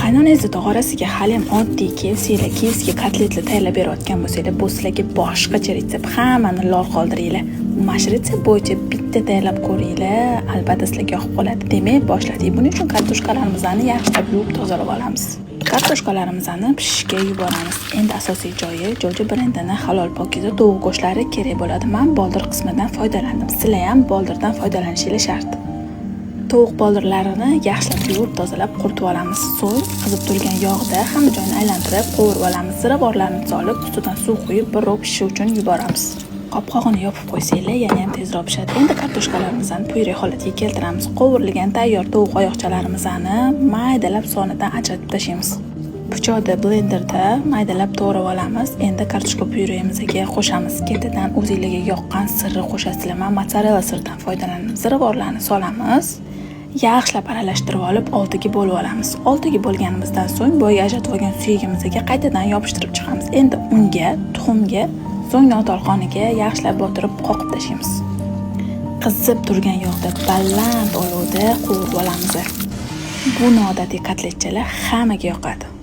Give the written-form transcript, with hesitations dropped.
qaynonangizni tog'orasiga haliyam oddiy KFC kotletli tayyorlab berayotgan bo'lsanglar, bu sizlarga boshqacha retsept, hammani lol qoldiringlar. Mash retsept bo'yicha bitta tayyorlab ko'ringlar, albatta sizlarga yoqib qoladi. Demak, boshladik. Buning uchun kartoshkalarimizni yaxshilab yuvib tozalab olamiz. Kartoshkalarimizni pishishga yuboramiz. Endi asosiy joyi Jojo brendining halol pokiza tovuq go'shtlari kerak bo'ladi. Men boldir qismidan foydalandim. Sizlar ham boldirdan foydalanishingiz shart. Tovuq boldirlarini yaxshilab yuvib tozalab quritib olamiz. So'ng qizib turgan yog'da hamma joyini aylantirib qovurib olamiz. Ziravorlarni solib, ustidan suv quyib bir ro'p pishish uchun yuboramiz. Qopqog'ini yopib qo'ysanglar, yana ham tezroq pishadi. Endi kartoshkalarimizni pure holatiga keltiramiz. Qovurilgan tayyor tovuq oyoqchalarimizni maydalab sonidan ajratib tashlaymiz. Pichoqda blenderda maydalab to'g'rab olamiz. Endi kartoshka pyuremizga qo'shamiz. Ketidan o'zingizga yoqqan sirni qo'shasizlar. Men mozzarella sirdan foydalandim. Ziravorlarni solamiz. Yaxshilab aralashtirib olib, oltiga bo'lib olamiz. Oltiga bo'lganimizdan so'ng boya ajratib olgan suyagimizga qaytadan yopishtirib chiqamiz. Endi unga, tuxumga, so'ng notalqoniga yaxshilab botirib qoqib tashlaymiz. Qizib turgan yog'da baland olovda qovurib olamiz. Bu noodatiy kotletchalar hammaga yoqadi.